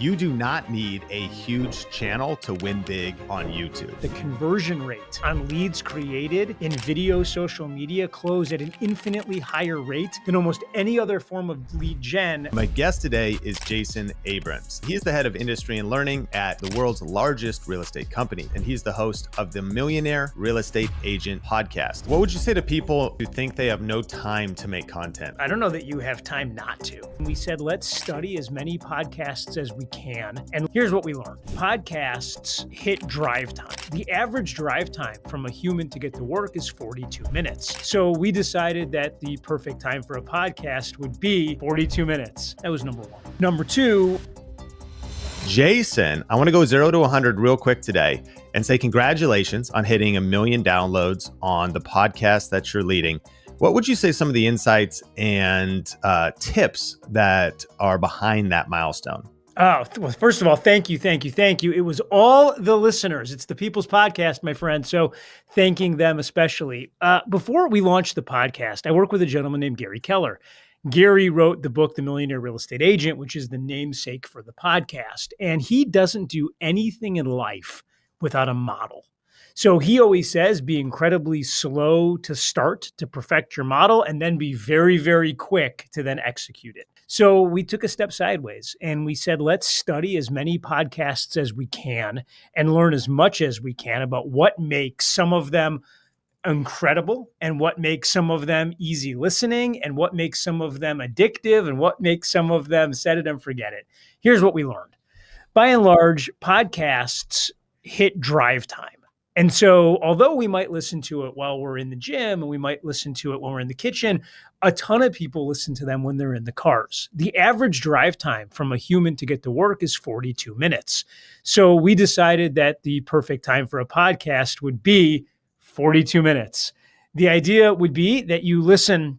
You do not need a huge channel to win big on YouTube. The conversion rate on leads created in video social media close at an infinitely higher rate than almost any other form of lead gen. My guest today is Jason Abrams. He is the head of industry and learning at the world's largest real estate company, and he's the host of the Millionaire Real Estate Agent podcast. What would you say to people who think they have no time to make content? I don't know that you have time not to. We said, let's study as many podcasts as we can. And here's what we learned. Podcasts hit drive time. The average drive time from a human to get to work is 42 minutes. So we decided that the perfect time for a podcast would be 42 minutes. That was number one. Number two, Jason, I want to go 0 to 100 real quick today and say congratulations on hitting 1 million downloads on the podcast that you're leading. What would you say some of the insights and tips that are behind that milestone? Oh, well, first of all, thank you. It was all the listeners. It's the People's Podcast, my friend. So thanking them especially. Before we launched the podcast, I work with a gentleman named Gary Keller. Gary wrote the book, The Millionaire Real Estate Agent, which is the namesake for the podcast. And he doesn't do anything in life without a model. So he always says, be incredibly slow to start to perfect your model and then be very, very quick to then execute it. So we took a step sideways and we said, let's study as many podcasts as we can and learn as much as we can about what makes some of them incredible and what makes some of them easy listening and what makes some of them addictive and what makes some of them set it and forget it. Here's what we learned. By and large, podcasts hit drive time. And so although we might listen to it while we're in the gym and we might listen to it when we're in the kitchen, a ton of people listen to them when they're in the cars. The average drive time from a human to get to work is 42 minutes. So we decided that the perfect time for a podcast would be 42 minutes. The idea would be that you listen,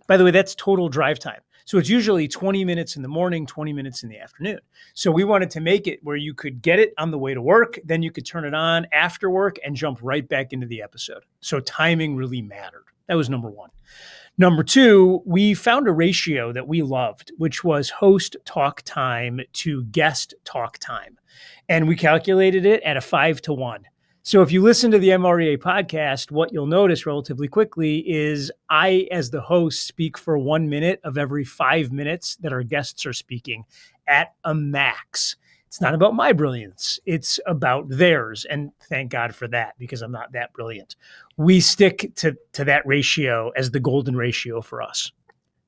by the way, that's total drive time. So it's usually 20 minutes in the morning, 20 minutes in the afternoon. So we wanted to make it where you could get it on the way to work, then you could turn it on after work and jump right back into the episode. So timing really mattered. That was number one. Number two, we found a ratio that we loved, which was host talk time to guest talk time. And we calculated it at a 5-to-1. So if you listen to the MREA podcast, what you'll notice relatively quickly is I, as the host, speak for 1 minute of every 5 minutes that our guests are speaking at a max. It's not about my brilliance. It's about theirs. And thank God for that, because I'm not that brilliant. We stick to that ratio as the golden ratio for us.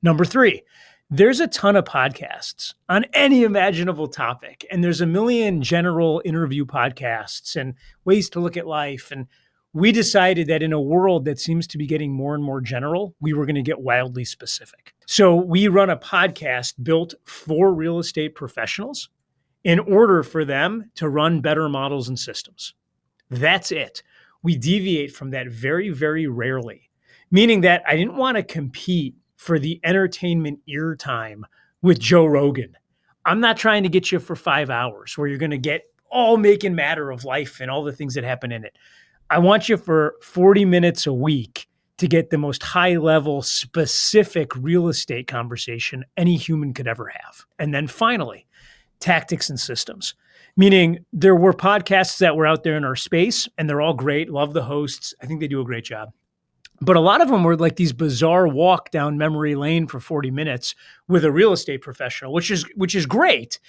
Number three, there's a ton of podcasts on any imaginable topic, and there's a million general interview podcasts and ways to look at life. And we decided that in a world that seems to be getting more and more general, we were going to get wildly specific. So we run a podcast built for real estate professionals in order for them to run better models and systems. That's it. We deviate from that very, very rarely, meaning that I didn't want to compete for the entertainment ear time with Joe Rogan. I'm not trying to get you for 5 hours where you're going to get all making matter of life and all the things that happen in it. I want you for 40 minutes a week to get the most high level, specific real estate conversation any human could ever have. And then finally, tactics and systems, meaning there were podcasts that were out there in our space and they're all great. Love the hosts. I think they do a great job. But a lot of them were like these bizarre walk down memory lane for 40 minutes with a real estate professional, which is great.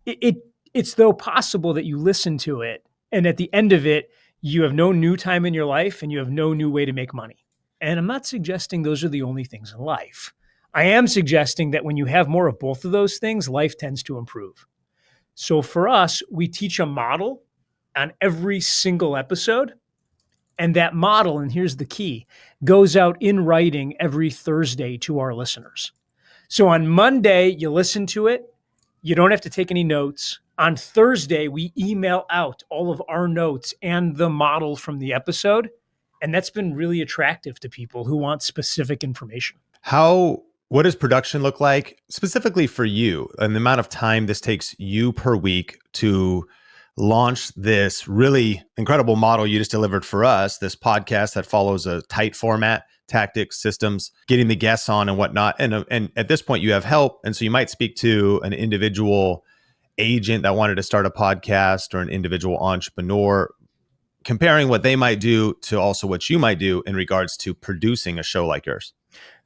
It's though possible that you listen to it and at the end of it, you have no new time in your life and you have no new way to make money. And I'm not suggesting those are the only things in life. I am suggesting that when you have more of both of those things, life tends to improve. So for us, we teach a model on every single episode. And that model, and here's the key, goes out in writing every Thursday to our listeners. So on Monday, you listen to it. You don't have to take any notes. On Thursday, we email out all of our notes and the model from the episode. And that's been really attractive to people who want specific information. What does production look like specifically for you and the amount of time this takes you per week to launch this really incredible model you just delivered for us, this podcast that follows a tight format, tactics, systems, getting the guests on and whatnot. And at this point you have help. And so you might speak to an individual agent that wanted to start a podcast or an individual entrepreneur, comparing what they might do to also what you might do in regards to producing a show like yours?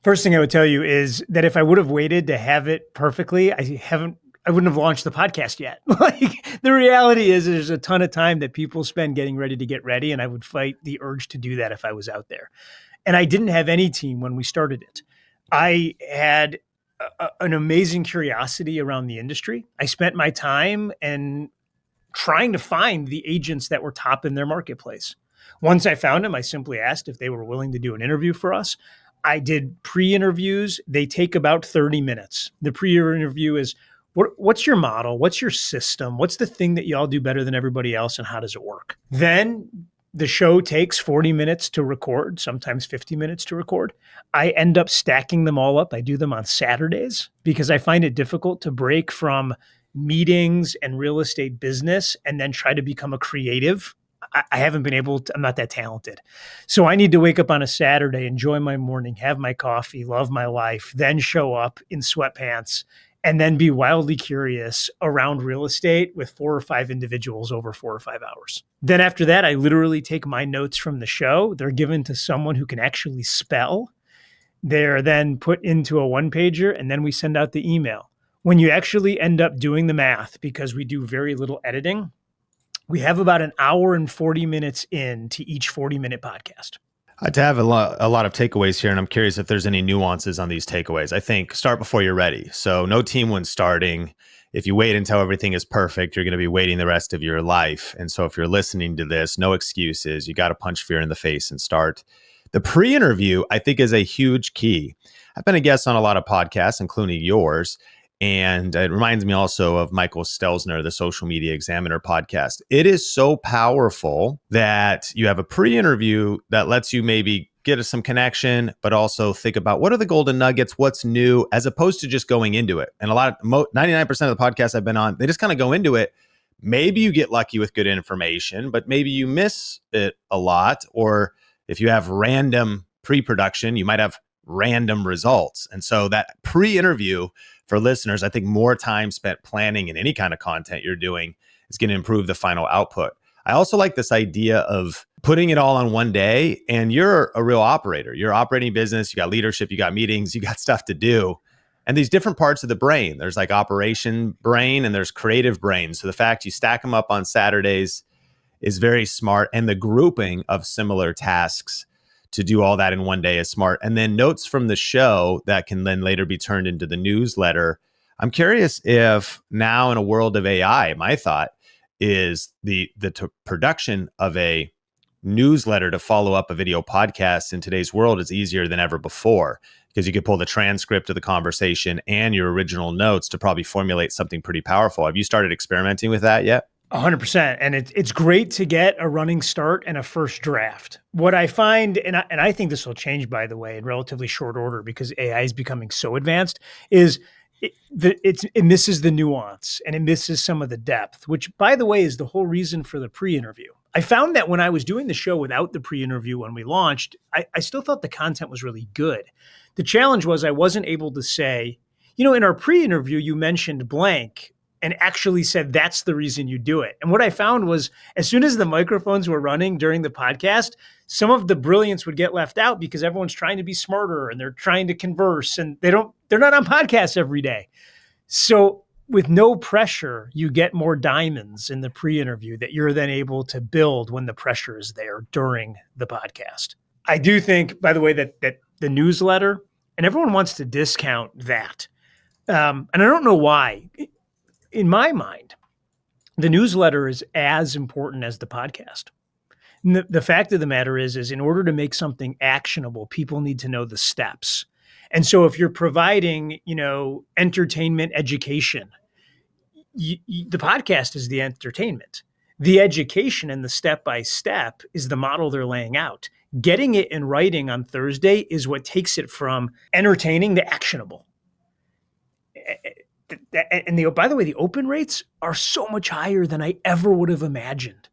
First thing I would tell you is that if I would have waited to have it perfectly, I wouldn't have launched the podcast yet. Like, the reality is there's a ton of time that people spend getting ready to get ready, and I would fight the urge to do that if I was out there. And I didn't have any team when we started it. I had an amazing curiosity around the industry. I spent my time and trying to find the agents that were top in their marketplace. Once I found them, I simply asked if they were willing to do an interview for us. I did pre-interviews. They take about 30 minutes. The pre-interview is, what's your model? What's your system? What's the thing that y'all do better than everybody else, and how does it work? Then the show takes 40 minutes to record, sometimes 50 minutes to record. I end up stacking them all up. I do them on Saturdays because I find it difficult to break from meetings and real estate business and then try to become a creative. I haven't been able to, I'm not that talented. So I need to wake up on a Saturday, enjoy my morning, have my coffee, love my life, then show up in sweatpants and then be wildly curious around real estate with 4 or 5 individuals over 4 or 5 hours. Then after that, I literally take my notes from the show. They're given to someone who can actually spell. They're then put into a one-pager, and then we send out the email. When you actually end up doing the math, because we do very little editing, we have about an hour and 40 minutes into each 40-minute podcast. I have a lot of takeaways here, and I'm curious if there's any nuances on these takeaways. I think start before you're ready. So no team when starting. If you wait until everything is perfect, you're going to be waiting the rest of your life. And so if you're listening to this, no excuses. You got to punch fear in the face and start. The pre-interview, I think, is a huge key. I've been a guest on a lot of podcasts, including yours. And it reminds me also of Michael Stelzner, the Social Media Examiner podcast. It is so powerful that you have a pre-interview that lets you maybe get some connection, but also think about what are the golden nuggets, what's new, as opposed to just going into it. And 99% of the podcasts I've been on, they just kind of go into it. Maybe you get lucky with good information, but maybe you miss it a lot. Or if you have random pre-production, you might have random results. And so that pre-interview for listeners, I think more time spent planning in any kind of content you're doing is going to improve the final output. I also like this idea of putting it all on one day, and you're a real operator. You're operating business, you got leadership, you got meetings, you got stuff to do. And these different parts of the brain, there's like operation brain and there's creative brain. So the fact you stack them up on Saturdays is very smart. And the grouping of similar tasks to do all that in one day is smart. And then notes from the show that can then later be turned into the newsletter. I'm curious if now in a world of AI, my thought is the production of a newsletter to follow up a video podcast in today's world is easier than ever before, because you could pull the transcript of the conversation and your original notes to probably formulate something pretty powerful. Have you started experimenting with that yet? 100%. And it's great to get a running start and a first draft. What I find, and I think this will change, by the way, in relatively short order because AI is becoming so advanced, is it misses the nuance and it misses some of the depth, which, by the way, is the whole reason for the pre-interview. I found that when I was doing the show without the pre-interview when we launched, I still thought the content was really good. The challenge was I wasn't able to say, in our pre-interview, you mentioned blank, and actually said, that's the reason you do it. And what I found was as soon as the microphones were running during the podcast, some of the brilliance would get left out because everyone's trying to be smarter and they're trying to converse and they're not on podcasts every day. So with no pressure, you get more diamonds in the pre-interview that you're then able to build when the pressure is there during the podcast. I do think, by the way, that the newsletter, and everyone wants to discount that. And I don't know why. In my mind, the newsletter is as important as the podcast. And the fact of the matter is in order to make something actionable, people need to know the steps. And so if you're providing, entertainment education, the podcast is the entertainment. The education and the step-by-step is the model they're laying out. Getting it in writing on Thursday is what takes it from entertaining to actionable. And by the way, the open rates are so much higher than I ever would have imagined.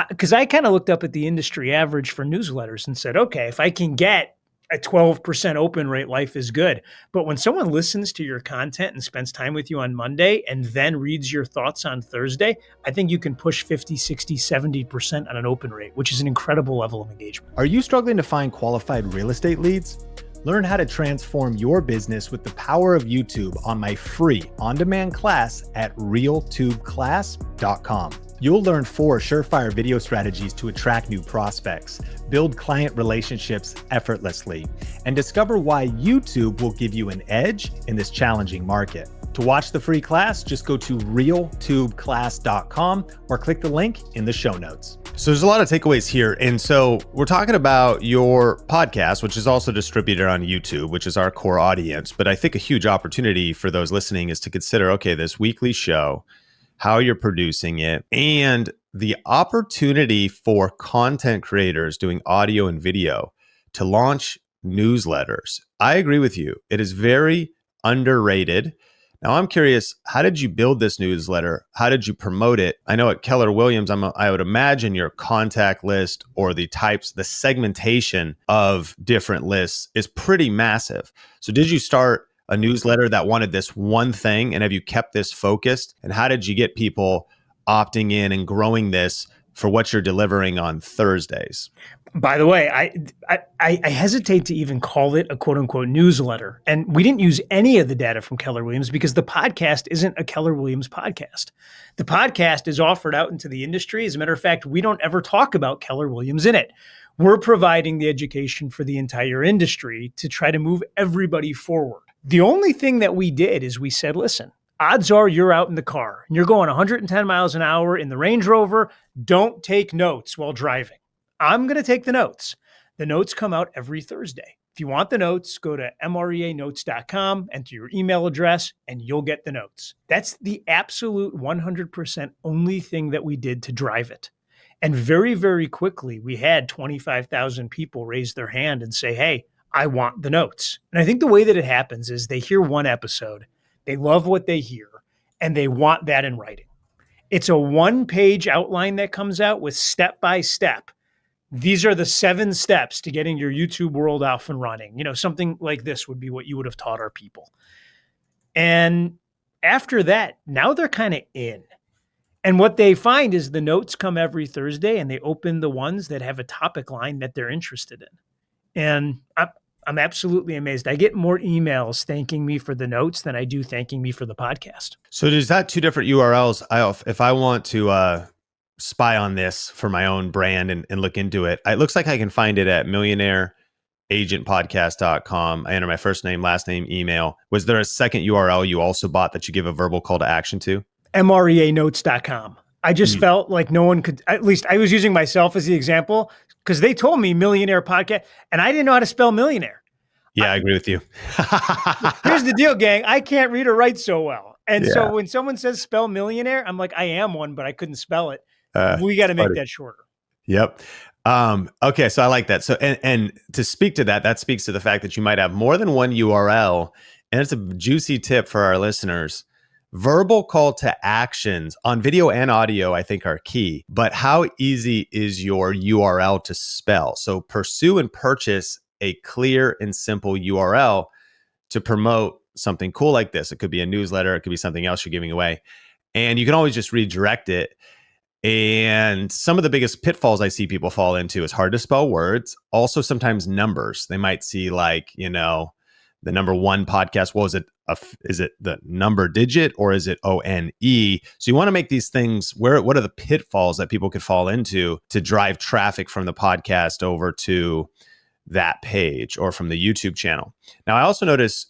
Because I kind of looked up at the industry average for newsletters and said, okay, if I can get at 12% open rate, life is good. But when someone listens to your content and spends time with you on Monday and then reads your thoughts on Thursday, I think you can push 50, 60, 70% on an open rate, which is an incredible level of engagement. Are you struggling to find qualified real estate leads? Learn how to transform your business with the power of YouTube on my free on-demand class at realtubeclass.com. You'll learn 4 surefire video strategies to attract new prospects, build client relationships effortlessly, and discover why YouTube will give you an edge in this challenging market. To watch the free class, just go to realtubeclass.com or click the link in the show notes. So there's a lot of takeaways here. And so we're talking about your podcast, which is also distributed on YouTube, which is our core audience. But I think a huge opportunity for those listening is to consider, okay, this weekly show, how you're producing it, and the opportunity for content creators doing audio and video to launch newsletters. I agree with you. It is very underrated. Now, I'm curious, how did you build this newsletter? How did you promote it? I know at Keller Williams, I would imagine your contact list or the segmentation of different lists is pretty massive. So did you start a newsletter that wanted this one thing, and have you kept this focused? And how did you get people opting in and growing this for what you're delivering on Thursdays? By the way, I hesitate to even call it a quote unquote newsletter. And we didn't use any of the data from Keller Williams because the podcast isn't a Keller Williams podcast. The podcast is offered out into the industry. As a matter of fact, we don't ever talk about Keller Williams in it. We're providing the education for the entire industry to try to move everybody forward. The only thing that we did is we said, listen, odds are you're out in the car and you're going 110 miles an hour in the Range Rover. Don't take notes while driving. I'm going to take the notes. The notes come out every Thursday. If you want the notes, go to mreanotes.com, enter your email address, and you'll get the notes. That's the absolute 100% only thing that we did to drive it. And very, very quickly, we had 25,000 people raise their hand and say, hey, I want the notes. And I think the way that it happens is they hear one episode, they love what they hear, and they want that in writing. It's a 1-page outline that comes out with step-by-step. These are the 7 steps to getting your YouTube world off and running. Something like this would be what you would have taught our people. And after that, now they're kind of in. And what they find is the notes come every Thursday and they open the ones that have a topic line that they're interested in. And I'm absolutely amazed. I get more emails thanking me for the notes than I do thanking me for the podcast. So is that 2 different URLs? If I want to spy on this for my own brand and look into it, it looks like I can find it at millionaireagentpodcast.com. I enter my first name, last name, email. Was there a second URL you also bought that you give a verbal call to action to? mreanotes.com. I just felt like no one could, at least I was using myself as the example because they told me millionaire podcast and I didn't know how to spell millionaire. Yeah, I agree with you. Here's the deal, gang. I can't read or write so well. And so when someone says spell millionaire, I'm like, I am one, but I couldn't spell it. We got to make that shorter. Yep. Okay. So I like that. So, and to speak to that, that speaks to the fact that you might have more than one URL, and it's a juicy tip for our listeners. Verbal call to actions on video and audio, I think, are key, but how easy is your URL to spell? So pursue and purchase a clear and simple URL to promote something cool like this. It could be a newsletter. It could be something else you're giving away. And you can always just redirect it. And some of the biggest pitfalls I see people fall into is hard to spell words. Also, sometimes numbers. They might see the number 1 podcast. What was it? Is it the number digit or is it ONE? So you want to make these things what are the pitfalls that people could fall into to drive traffic from the podcast over to that page or from the YouTube channel. Now, I also notice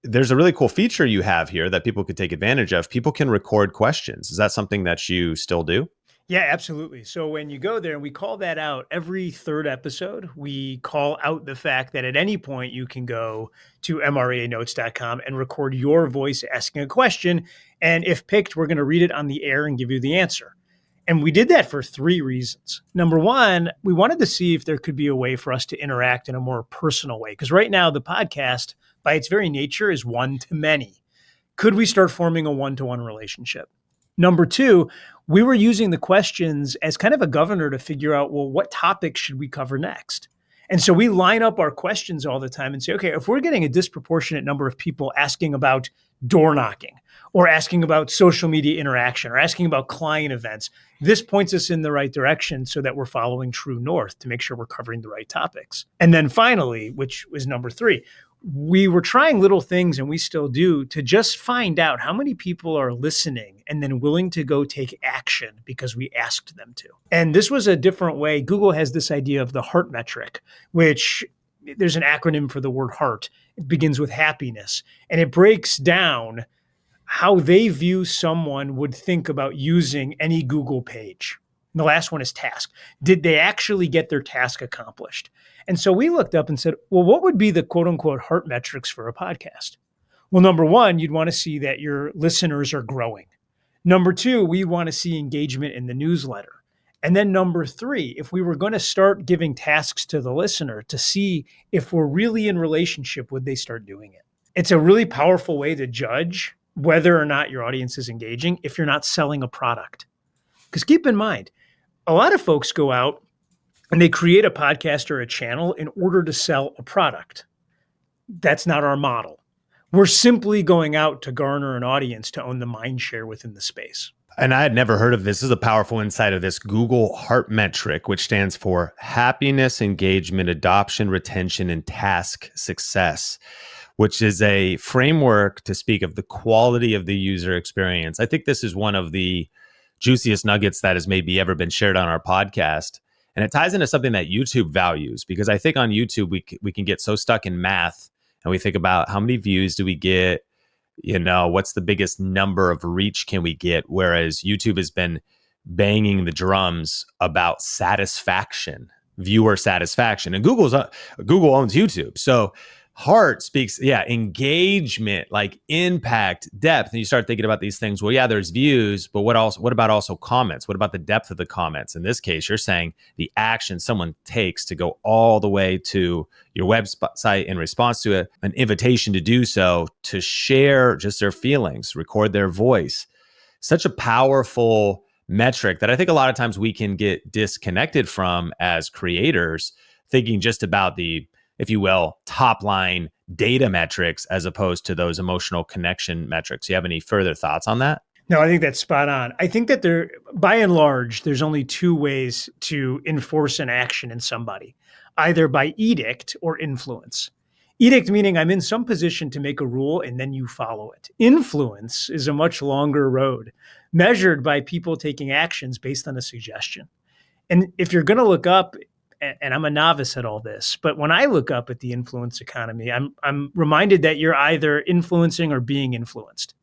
there's a really cool feature you have here that people could take advantage of. People can record questions. Is that something that you still do? Yeah, absolutely. So when you go there, and we call that out every 3rd episode, we call out the fact that at any point you can go to mreanotes.com and record your voice asking a question. And if picked, we're going to read it on the air and give you the answer. And we did that for 3 reasons. Number 1, we wanted to see if there could be a way for us to interact in a more personal way. Because right now, the podcast, by its very nature, is one-to-many. Could we start forming a one-to-one relationship? Number 2, we were using the questions as kind of a governor to figure out, well, what topics should we cover next? And so we line up our questions all the time and say, okay, if we're getting a disproportionate number of people asking about door knocking or asking about social media interaction or asking about client events, this points us in the right direction so that we're following true north to make sure we're covering the right topics. And then finally, which was number 3, we were trying little things, and we still do, to just find out how many people are listening and then willing to go take action because we asked them to. And this was a different way. Google has this idea of the heart metric, which there's an acronym for the word heart. It begins with happiness, and it breaks down how they view someone would think about using any Google page. And the last one is task. Did they actually get their task accomplished? And so we looked up and said, well, what would be the quote unquote heart metrics for a podcast? Well, number 1, you'd want to see that your listeners are growing. Number 2, we want to see engagement in the newsletter. And then number 3, if we were going to start giving tasks to the listener to see if we're really in relationship, would they start doing it? It's a really powerful way to judge whether or not your audience is engaging if you're not selling a product. Because keep in mind, a lot of folks go out and they create a podcast or a channel in order to sell a product. That's not our model. We're simply going out to garner an audience to own the mind share within the space. And I had never heard of this. This is a powerful insight of this Google Heart Metric, which stands for happiness, engagement, adoption, retention, and task success, which is a framework to speak of the quality of the user experience. I think this is one of the juiciest nuggets that has maybe ever been shared on our podcast. And it ties into something that YouTube values, because I think on YouTube, we can get so stuck in math, and we think about how many views do we get, what's the biggest number of reach can we get? Whereas YouTube has been banging the drums about satisfaction, viewer satisfaction, and Google owns YouTube. So heart speaks, engagement, like impact, depth. And you start thinking about these things. Well, there's views, but what about also comments? What about the depth of the comments? In this case, you're saying the action someone takes to go all the way to your website in response to an invitation to do so, to share just their feelings, record their voice. Such a powerful metric that I think a lot of times we can get disconnected from as creators, thinking just about the, if you will, top line data metrics as opposed to those emotional connection metrics. You have any further thoughts on that? No, I think that's spot on. I think that by and large, there's only 2 ways to enforce an action in somebody, either by edict or influence. Edict meaning I'm in some position to make a rule and then you follow it. Influence is a much longer road, measured by people taking actions based on a suggestion. And if you're going to look up, and I'm a novice at all this, but when I look up at the influence economy, I'm reminded that you're either influencing or being influenced.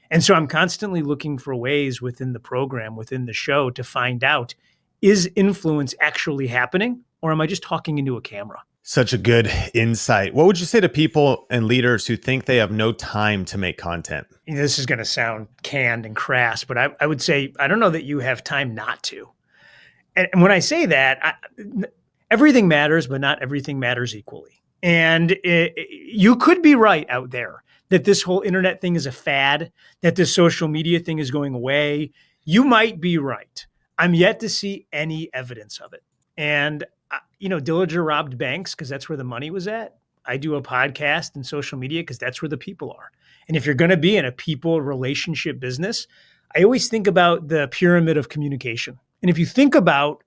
And so I'm constantly looking for ways within the program, within the show, to find out, is influence actually happening, or am I just talking into a camera? Such a good insight. What would you say to people and leaders who think they have no time to make content? This is going to sound canned and crass, but I would say, I don't know that you have time not to. And when I say that, everything matters, but not everything matters equally. And you could be right out there that this whole internet thing is a fad, that this social media thing is going away. You might be right. I'm yet to see any evidence of it. And, Dillinger robbed banks because that's where the money was at. I do a podcast and social media because that's where the people are. And if you're going to be in a people relationship business, I always think about the pyramid of communication. And if you think about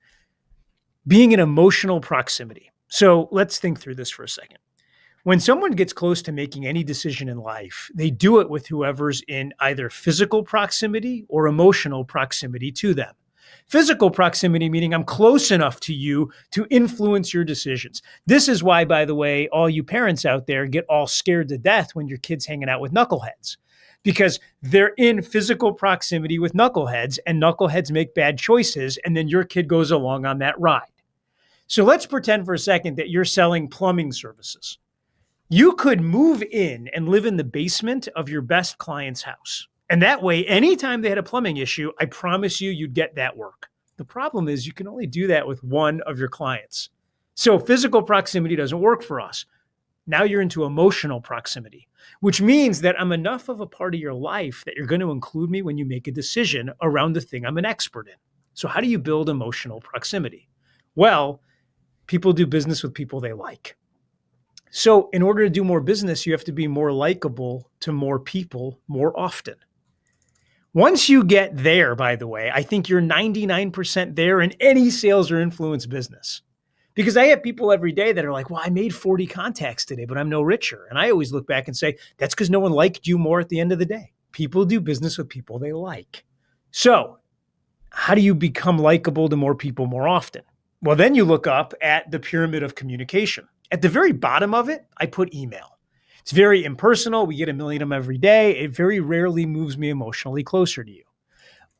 being in emotional proximity. So let's think through this for a second. When someone gets close to making any decision in life, they do it with whoever's in either physical proximity or emotional proximity to them. Physical proximity meaning I'm close enough to you to influence your decisions. This is why, by the way, all you parents out there get all scared to death when your kid's hanging out with knuckleheads, because they're in physical proximity with knuckleheads, and knuckleheads make bad choices, and then your kid goes along on that ride. So let's pretend for a second that you're selling plumbing services. You could move in and live in the basement of your best client's house. And that way, anytime they had a plumbing issue, I promise you'd get that work. The problem is you can only do that with one of your clients. So physical proximity doesn't work for us. Now you're into emotional proximity, which means that I'm enough of a part of your life that you're going to include me when you make a decision around the thing I'm an expert in. So how do you build emotional proximity? Well, People do business with people they like. So in order to do more business, you have to be more likable to more people more often. Once you get there, by the way, I think you're 99% there in any sales or influence business. Because I have people every day that are like, well, I made 40 contacts today, but I'm no richer. And I always look back and say, that's because no one liked you more at the end of the day. People do business with people they like. So how do you become likable to more people more often? Well, then you look up at the pyramid of communication. At the very bottom of it, I put email. It's very impersonal. We get a million of them every day. It very rarely moves me emotionally closer to you.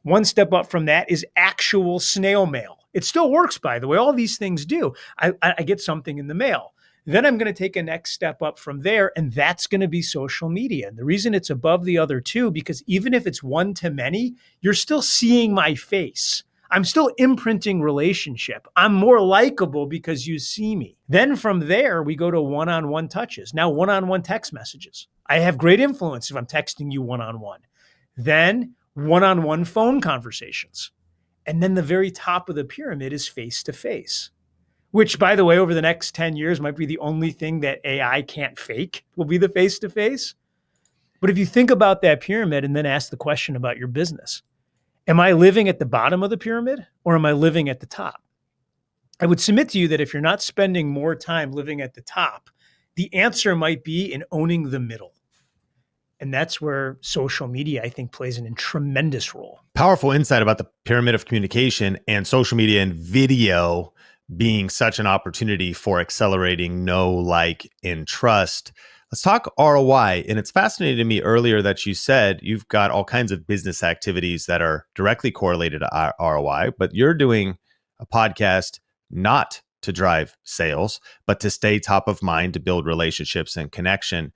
One step up from that is actual snail mail. It still works, by the way. All these things do. I get something in the mail. Then I'm going to take a next step up from there, and that's going to be social media. And the reason it's above the other two, because even if it's one to many, you're still seeing my face. I'm still imprinting relationship. I'm more likable because you see me. Then from there, we go to one-on-one touches. Now, one-on-one text messages. I have great influence if I'm texting you one-on-one. Then one-on-one phone conversations. And then the very top of the pyramid is face-to-face, which, by the way, over the next 10 years might be the only thing that AI can't fake, will be the face-to-face. But if you think about that pyramid and then ask the question about your business, am I living at the bottom of the pyramid or am I living at the top? I would submit to you that if you're not spending more time living at the top, the answer might be in owning the middle. And that's where social media, I think, plays a tremendous role. Powerful insight about the pyramid of communication and social media and video being such an opportunity for accelerating know, like, and trust. Let's talk ROI. And it's fascinating to me earlier that you said you've got all kinds of business activities that are directly correlated to ROI, but you're doing a podcast not to drive sales, but to stay top of mind, to build relationships and connection.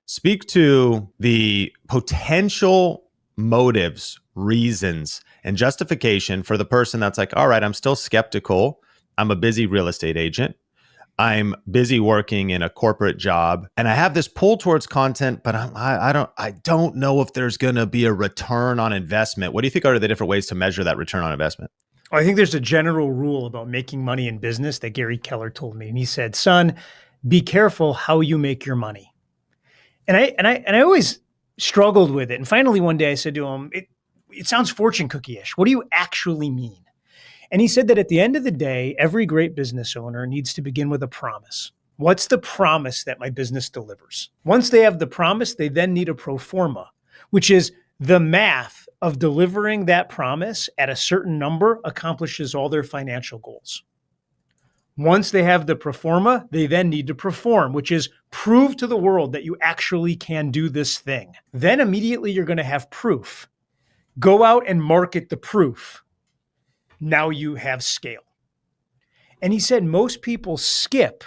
Speak to the potential motives, reasons, and justification for the person that's like, all right, I'm still skeptical. I'm a busy real estate agent. I'm busy working in a corporate job, and I have this pull towards content, but I don't know if there's going to be a return on investment. What do you think are the different ways to measure that return on investment? I think there's a general rule about making money in business that Gary Keller told me, and he said, "Son, be careful how you make your money." And I always struggled with it. And finally, one day I said to him, it sounds fortune cookie-ish. What do you actually mean? And he said that at the end of the day, every great business owner needs to begin with a promise. What's the promise that my business delivers? Once they have the promise, they then need a pro forma, which is the math of delivering that promise at a certain number accomplishes all their financial goals. Once they have the pro forma, they then need to perform, which is prove to the world that you actually can do this thing. Then immediately you're going to have proof. Go out and market the proof. Now you have scale. And he said most people skip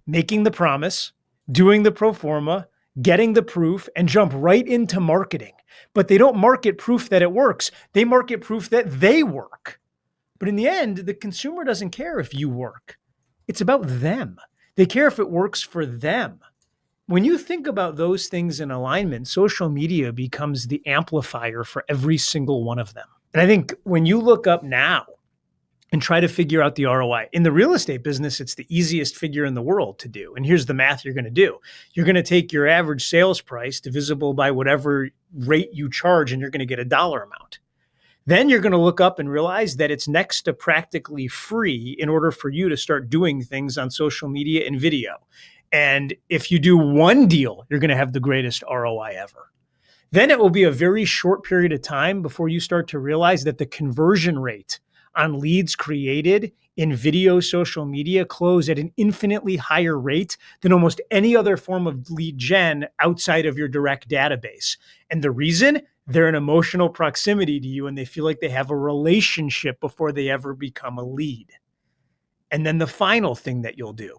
making the promise, doing the pro forma, getting the proof, and jump right into marketing. But they don't market proof that it works. They market proof that they work. But in the end, the consumer doesn't care if you work. It's about them. They care if it works for them. When you think about those things in alignment, social media becomes the amplifier for every single one of them. And I think when you look up now and try to figure out the ROI, in the real estate business, it's the easiest figure in the world to do. And here's the math you're going to do. You're going to take your average sales price divisible by whatever rate you charge, and you're going to get a dollar amount. Then you're going to look up and realize that it's next to practically free in order for you to start doing things on social media and video. And if you do one deal, you're going to have the greatest ROI ever. Then it will be a very short period of time before you start to realize that the conversion rate on leads created in video social media close at an infinitely higher rate than almost any other form of lead gen outside of your direct database. And the reason? They're in emotional proximity to you and they feel like they have a relationship before they ever become a lead. And then the final thing that you'll do,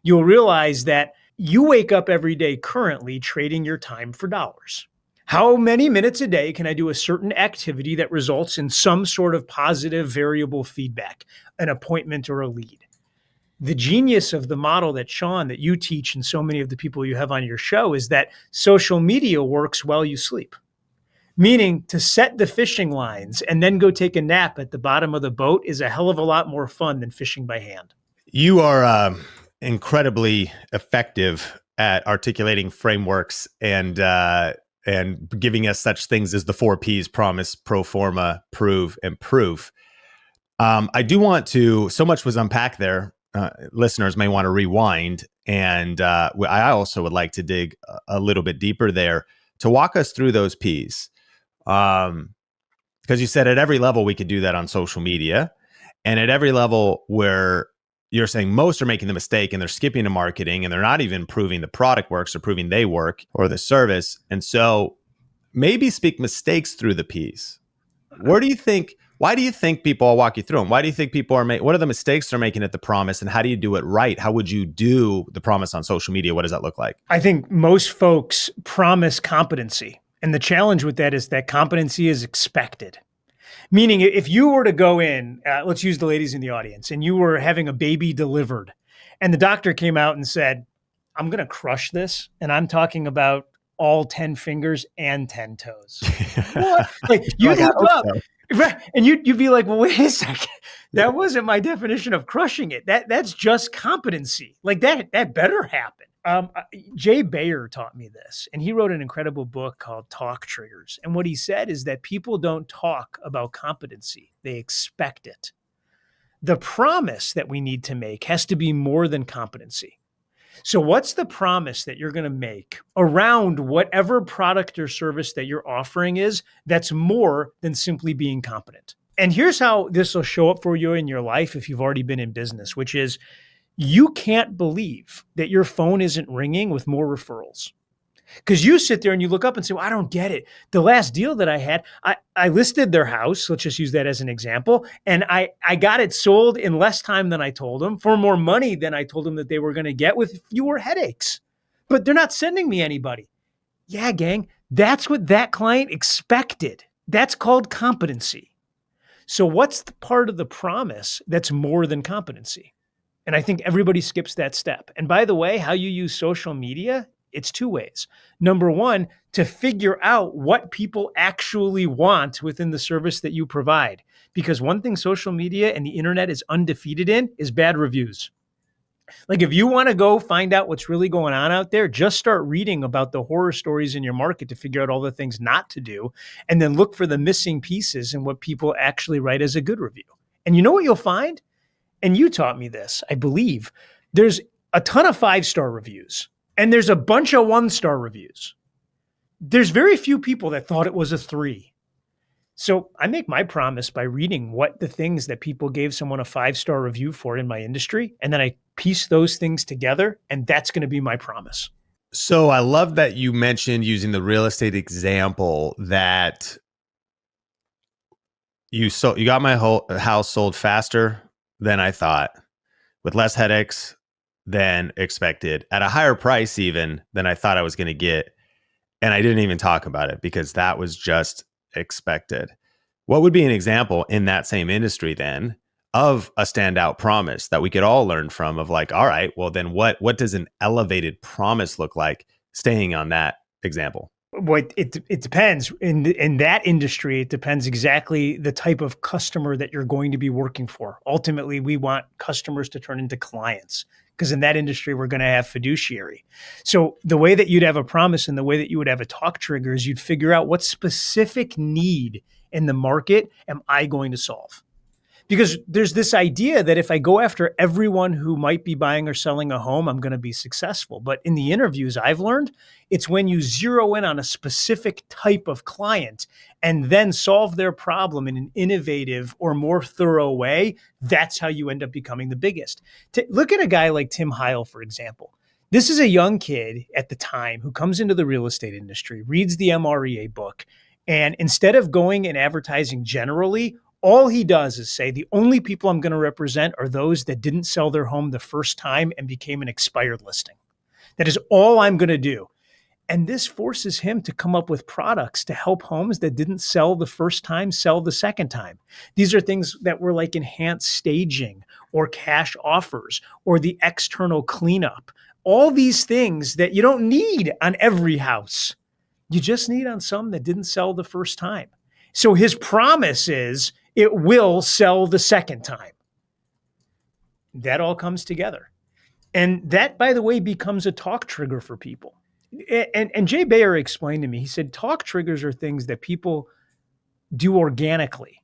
you'll realize that you wake up every day currently trading your time for dollars. How many minutes a day can I do a certain activity that results in some sort of positive variable feedback, an appointment or a lead? The genius of the model that Sean, that you teach and so many of the people you have on your show is that social media works while you sleep. Meaning to set the fishing lines and then go take a nap at the bottom of the boat is a hell of a lot more fun than fishing by hand. You are incredibly effective at articulating frameworks and giving us such things as the 4 Ps: promise, pro forma, prove, and proof. I do want to. So much was unpacked there. Listeners may want to rewind, and I also would like to dig a little bit deeper there to walk us through those Ps. Because you said at every level we could do that on social media, and at every level where you're saying most are making the mistake and they're skipping to marketing and they're not even proving the product works or proving they work or the service. And so maybe speak mistakes through the Ps. Why do you think people, I'll walk you through them. Why do you think people are making, what are the mistakes they're making at the promise, and how do you do it right? How would you do the promise on social media? What does that look like? I think most folks promise competency. And the challenge with that is that competency is expected. Meaning, if you were to go in, let's use the ladies in the audience, and you were having a baby delivered, and the doctor came out and said, I'm going to crush this. And I'm talking about all 10 fingers and 10 toes. What? Like, you look up, right? And you'd be like, well, wait a second. That wasn't my definition of crushing it. That's just competency. Like that better happen. Jay Bayer taught me this, and he wrote an incredible book called Talk Triggers. And what he said is that people don't talk about competency. They expect it. The promise that we need to make has to be more than competency. So what's the promise that you're going to make around whatever product or service that you're offering is that's more than simply being competent? And here's how this will show up for you in your life if you've already been in business, which is you can't believe that your phone isn't ringing with more referrals. Because you sit there and you look up and say, well, I don't get it. The last deal that I had, I listed their house. Let's just use that as an example. And I got it sold in less time than I told them, for more money than I told them that they were going to get, with fewer headaches. But they're not sending me anybody. Yeah, gang, that's what that client expected. That's called competency. So what's the part of the promise that's more than competency? And I think everybody skips that step. And by the way, how you use social media, it's 2 ways. Number one, to figure out what people actually want within the service that you provide. Because one thing social media and the internet is undefeated in is bad reviews. Like, if you want to go find out what's really going on out there, just start reading about the horror stories in your market to figure out all the things not to do, and then look for the missing pieces and what people actually write as a good review. And you know what you'll find? And you taught me this, I believe. There's a ton of 5-star reviews, and there's a bunch of 1-star reviews. There's very few people that thought it was a 3. So I make my promise by reading what the things that people gave someone a 5-star review for in my industry, and then I piece those things together, and that's going to be my promise. So I love that you mentioned, using the real estate example, that you got my whole house sold faster than I thought, with less headaches than expected, at a higher price even than I thought I was going to get. And I didn't even talk about it because that was just expected. What would be an example in that same industry then of a standout promise that we could all learn from, of like, all right, well then what does an elevated promise look like, staying on that example? Well, it depends. In that industry, it depends exactly the type of customer that you're going to be working for. Ultimately, we want customers to turn into clients, because in that industry, we're going to have fiduciary. So the way that you'd have a promise and the way that you would have a talk trigger is you'd figure out what specific need in the market am I going to solve? Because there's this idea that if I go after everyone who might be buying or selling a home, I'm going to be successful. But in the interviews I've learned, it's when you zero in on a specific type of client and then solve their problem in an innovative or more thorough way, that's how you end up becoming the biggest. Look at a guy like Tim Heil, for example. This is a young kid at the time who comes into the real estate industry, reads the MREA book, and instead of going and advertising generally, all he does is say, the only people I'm going to represent are those that didn't sell their home the first time and became an expired listing. That is all I'm going to do. And this forces him to come up with products to help homes that didn't sell the first time sell the second time. These are things that were like enhanced staging or cash offers or the external cleanup. All these things that you don't need on every house. You just need on some that didn't sell the first time. So his promise is, it will sell the second time. that all comes together. And that, by the way, becomes a talk trigger for people. And Jay Bayer explained to me, he said, talk triggers are things that people do organically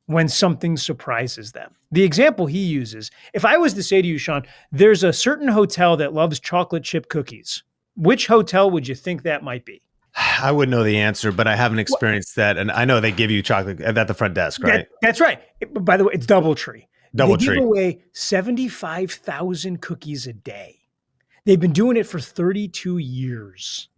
when something surprises them. The example he uses, if I was to say to you, Sean, there's a certain hotel that loves chocolate chip cookies, which hotel would you think that might be? I wouldn't know the answer, but I haven't experienced that. And I know they give you chocolate at the front desk, right? That's right. By the way, it's DoubleTree. They DoubleTree. give away 75,000 cookies a day. They've been doing it for 32 years.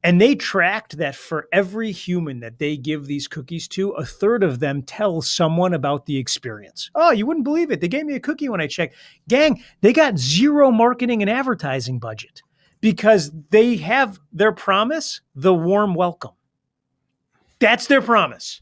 And they tracked that for every human that they give these cookies to, a third of them tell someone about the experience. Oh, you wouldn't believe it. They gave me a cookie when I checked. Gang, they got zero marketing and advertising budget because they have their promise, the warm welcome. That's their promise.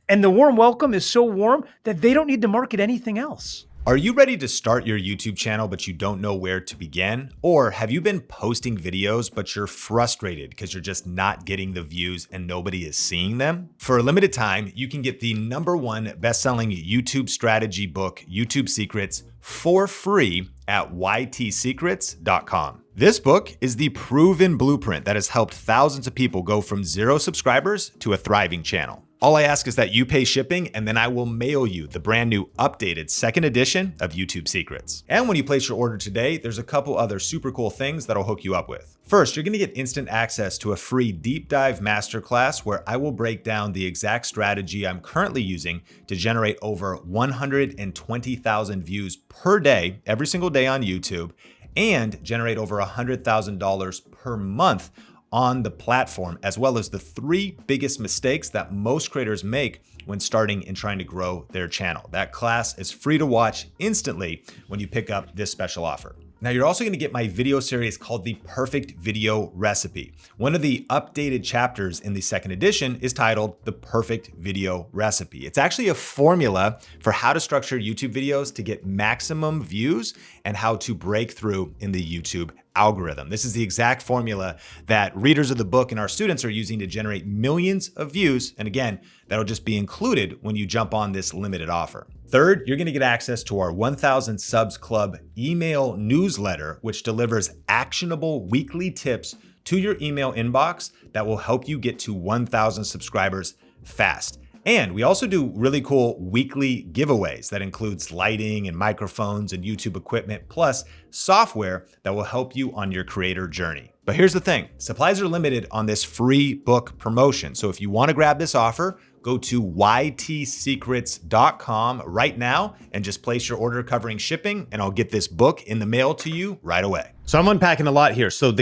And the warm welcome is so warm that they don't need to market anything else. Are you ready to start your YouTube channel, but you don't know where to begin? Or have you been posting videos, but you're frustrated because you're just not getting the views and nobody is seeing them? For a limited time, you can get the #1 best-selling YouTube strategy book, YouTube Secrets, for free at ytsecrets.com. This book is the proven blueprint that has helped thousands of people go from 0 subscribers to a thriving channel. All I ask is that you pay shipping, and then I will mail you the brand new updated 2nd edition of YouTube Secrets. And when you place your order today, there's a couple other super cool things that'll hook you up with. First, you're gonna get instant access to a free deep dive masterclass where I will break down the exact strategy I'm currently using to generate over 120,000 views per day, every single day on YouTube, and generate over $100,000 per month on the platform, as well as the 3 biggest mistakes that most creators make when starting and trying to grow their channel. That class is free to watch instantly when you pick up this special offer. Now, you're also gonna get my video series called The Perfect Video Recipe. One of the updated chapters in the 2nd edition is titled The Perfect Video Recipe. It's actually a formula for how to structure YouTube videos to get maximum views and how to break through in the YouTube algorithm. This is the exact formula that readers of the book and our students are using to generate millions of views. And again, that'll just be included when you jump on this limited offer. Third, you're gonna get access to our 1,000 Subs Club email newsletter, which delivers actionable weekly tips to your email inbox that will help you get to 1,000 subscribers fast. And we also do really cool weekly giveaways that includes lighting and microphones and YouTube equipment, plus software that will help you on your creator journey. But here's the thing, supplies are limited on this free book promotion. So if you wanna grab this offer, go to ytsecrets.com right now and just place your order covering shipping, and I'll get this book in the mail to you right away. So I'm unpacking a lot here. So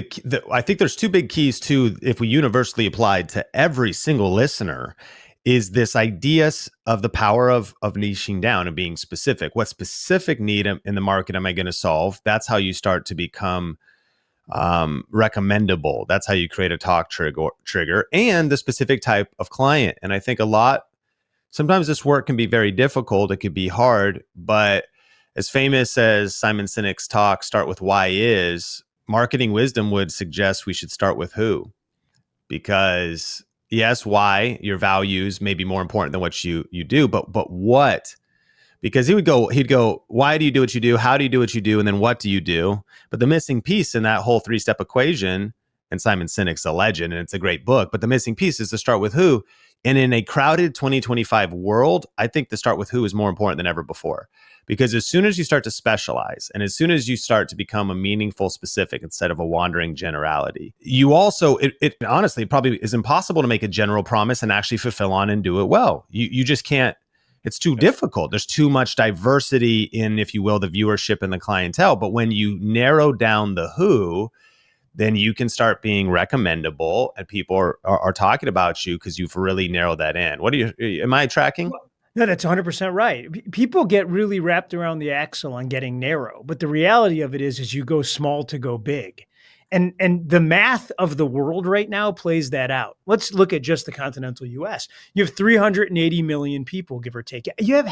I think there's 2 big keys too, if we universally applied to every single listener, is this idea of the power of niching down and being specific. What specific need in the market am I going to solve? That's how you start to become recommendable. That's how you create a talk trigger and the specific type of client. And I think sometimes this work can be very difficult. It could be hard, but as famous as Simon Sinek's talk, Start With Why is, marketing wisdom would suggest we should start with who. Because yes, why, your values may be more important than what you do, but what? Because he'd go, why do you do what you do? How do you do what you do? And then what do you do? But the missing piece in that whole 3-step equation, and Simon Sinek's a legend and it's a great book, but the missing piece is to start with who. And in a crowded 2025 world, I think the start with who is more important than ever before. Because as soon as you start to specialize and as soon as you start to become a meaningful specific instead of a wandering generality, you also, it honestly probably is impossible to make a general promise and actually fulfill on and do it well. You just can't, it's too difficult. There's too much diversity in, if you will, the viewership and the clientele. But when you narrow down the who, then you can start being recommendable and people are talking about you because you've really narrowed that in. Am I tracking? No, that's 100% right. People get really wrapped around the axle on getting narrow, but the reality of it is you go small to go big. And the math of the world right now plays that out. Let's look at just the continental US. You have 380 million people, give or take. You have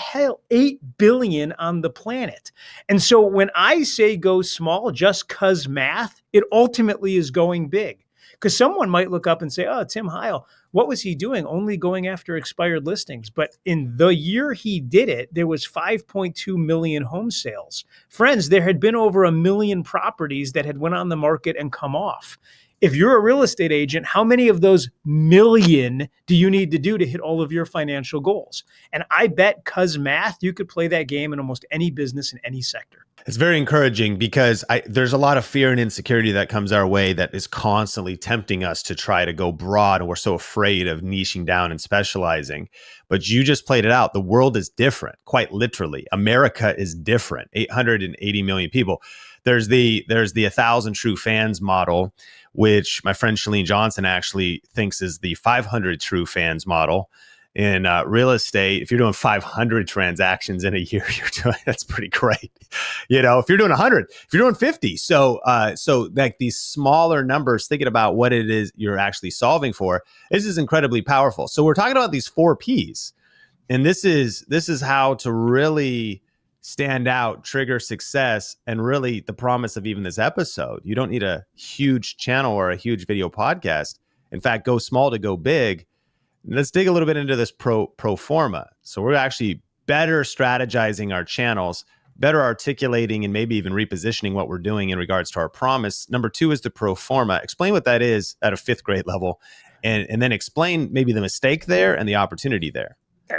8 billion on the planet. And so when I say go small, just 'cause math, it ultimately is going big. Because someone might look up and say, oh, Tim Heil, what was he doing? Only going after expired listings. But in the year he did it, there was 5.2 million home sales. Friends, there had been over 1 million properties that had went on the market and come off. If you're a real estate agent, how many of those million do you need to do to hit all of your financial goals? And I bet, cuz math, you could play that game in almost any business in any sector. It's very encouraging because there's a lot of fear and insecurity that comes our way that is constantly tempting us to try to go broad. And we're so afraid of niching down and specializing. But you just played it out. The world is different, quite literally. America is different. 880 million people. There's the 1,000 true fans model, which my friend Chalene Johnson actually thinks is the 500 true fans model. In real estate, if you're doing 500 transactions in a year, that's pretty great. If you're doing 100, if you're doing 50, so like these smaller numbers, thinking about what it is you're actually solving for, this is incredibly powerful. So we're talking about these 4 Ps, and this is how to really stand out, trigger success, and really the promise of even this episode. You don't need a huge channel or a huge video podcast. In fact, go small to go big. Let's dig a little bit into this pro forma. So we're actually better strategizing our channels, better articulating and maybe even repositioning what we're doing in regards to our promise. Number 2 is the pro forma. Explain what that is at a 5th grade level, and then explain maybe the mistake there and the opportunity there.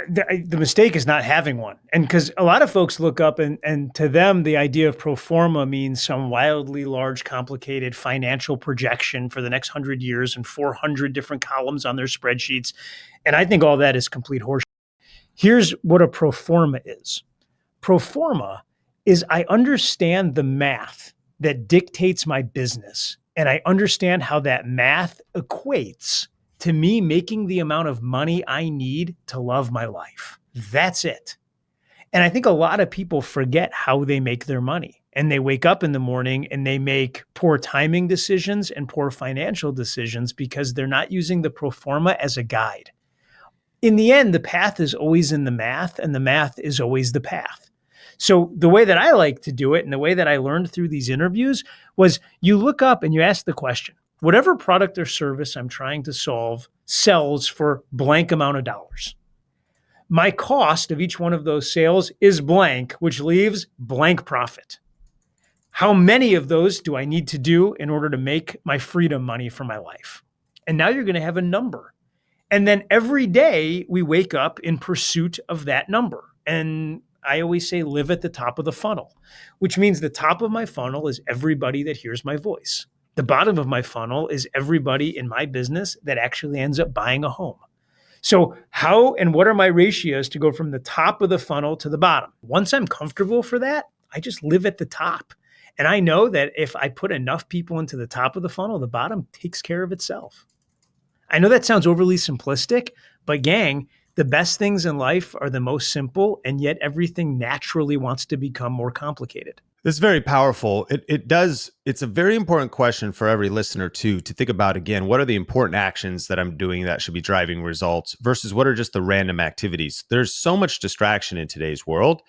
The mistake is not having one. And because a lot of folks look up and to them, the idea of pro forma means some wildly large, complicated financial projection for the next 100 years and 400 different columns on their spreadsheets. And I think all that is complete horseshit. Here's what a pro forma is. Pro forma is I understand the math that dictates my business, and I understand how that math equates to me making the amount of money I need to love my life. That's it. And I think a lot of people forget how they make their money. And they wake up in the morning and they make poor timing decisions and poor financial decisions because they're not using the pro forma as a guide. In the end, the path is always in the math, and the math is always the path. So the way that I like to do it, and the way that I learned through these interviews, was you look up and you ask the question, whatever product or service I'm trying to solve sells for blank amount of dollars. My cost of each one of those sales is blank, which leaves blank profit. How many of those do I need to do in order to make my freedom money for my life? And now you're going to have a number. And then every day we wake up in pursuit of that number. And I always say live at the top of the funnel, which means the top of my funnel is everybody that hears my voice. The bottom of my funnel is everybody in my business that actually ends up buying a home. So how and what are my ratios to go from the top of the funnel to the bottom? Once I'm comfortable for that, I just live at the top. And I know that if I put enough people into the top of the funnel, the bottom takes care of itself. I know that sounds overly simplistic, but gang, the best things in life are the most simple, and yet everything naturally wants to become more complicated. This is very powerful. It's a very important question for every listener to think about. Again, what are the important actions that I'm doing that should be driving results versus what are just the random activities? There's so much distraction in today's world.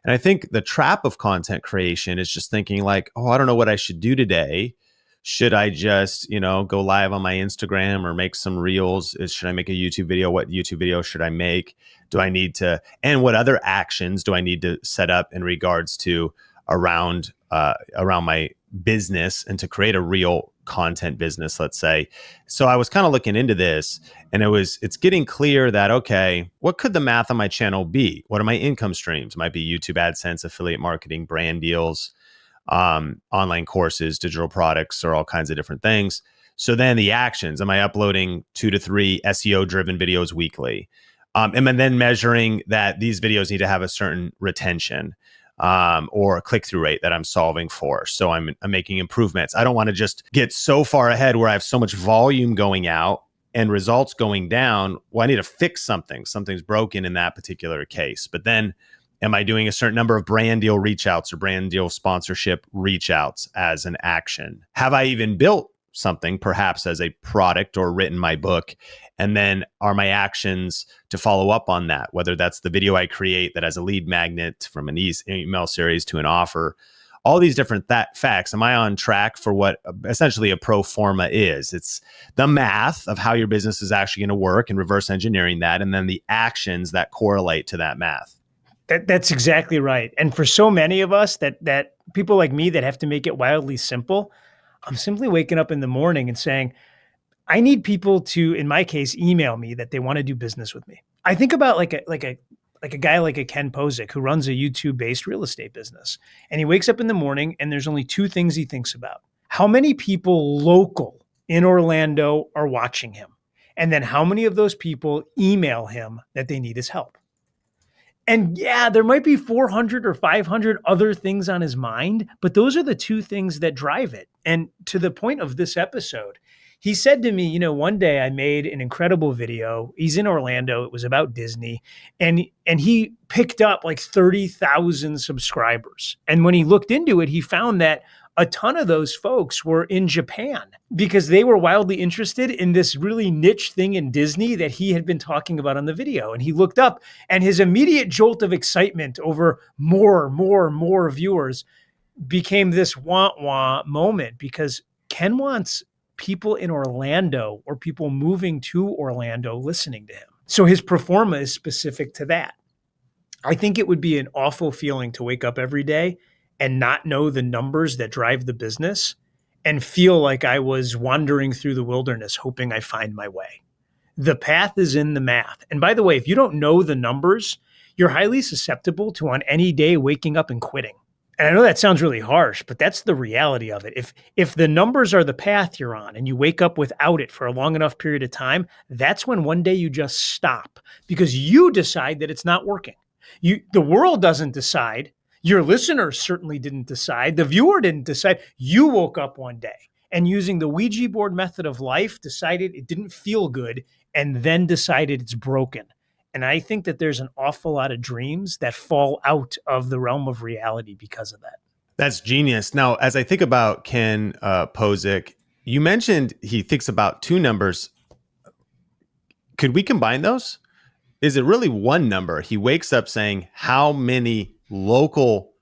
And I think the trap of content creation is just thinking like, oh, I don't know what I should do today. Should I just, go live on my Instagram or make some reels? Should I make a YouTube video? What YouTube video should I make? Do I need to, and what other actions do I need to set up in regards to around my business and to create a real content business, let's say. So I was kind of looking into this, and it's getting clear that, okay, what could the math on my channel be? What are my income streams? It might be YouTube AdSense, affiliate marketing, brand deals, online courses, digital products, or all kinds of different things. So then the actions, am I uploading 2 to 3 SEO driven videos weekly? And then measuring that these videos need to have a certain retention or a click-through rate that I'm solving for. So I'm making improvements. I don't want to just get so far ahead where I have so much volume going out and results going down. Well, I need to fix something. Something's broken in that particular case. But then am I doing a certain number of brand deal reach outs or brand deal sponsorship reach outs as an action? Have I even built something perhaps as a product or written my book? And then are my actions to follow up on that, whether that's the video I create that has a lead magnet from an email series to an offer, all these different facts. Am I on track for what essentially a pro forma is? It's the math of how your business is actually going to work and reverse engineering that, and then the actions that correlate to that math. That's exactly right. And for so many of us that people like me that have to make it wildly simple, I'm simply waking up in the morning and saying, I need people to, in my case, email me that they want to do business with me. I think about like a guy like a Ken Posick who runs a YouTube-based real estate business. And he wakes up in the morning and there's only two things he thinks about. How many people local in Orlando are watching him? And then how many of those people email him that they need his help? And yeah, there might be 400 or 500 other things on his mind, but those are the two things that drive it. And to the point of this episode, he said to me, one day I made an incredible video. He's in Orlando. It was about Disney. And he picked up like 30,000 subscribers. And when he looked into it, he found that a ton of those folks were in Japan because they were wildly interested in this really niche thing in Disney that he had been talking about on the video. And he looked up and his immediate jolt of excitement over more viewers became this wah-wah moment because Ken wants people in Orlando or people moving to Orlando listening to him. So his pro forma is specific to that. I think it would be an awful feeling to wake up every day and not know the numbers that drive the business and feel like I was wandering through the wilderness hoping I find my way. The path is in the math. And by the way, if you don't know the numbers, you're highly susceptible to on any day waking up and quitting. And I know that sounds really harsh, but that's the reality of it. If the numbers are the path you're on and you wake up without it for a long enough period of time, that's when one day you just stop because you decide that it's not working. The world doesn't decide. Your listeners certainly didn't decide. The viewer didn't decide. You woke up one day and using the Ouija board method of life, decided it didn't feel good and then decided it's broken. And I think that there's an awful lot of dreams that fall out of the realm of reality because of that. That's genius. Now, as I think about Ken Posick, you mentioned he thinks about two numbers. Could we combine those? Is it really one number? He wakes up saying, how many local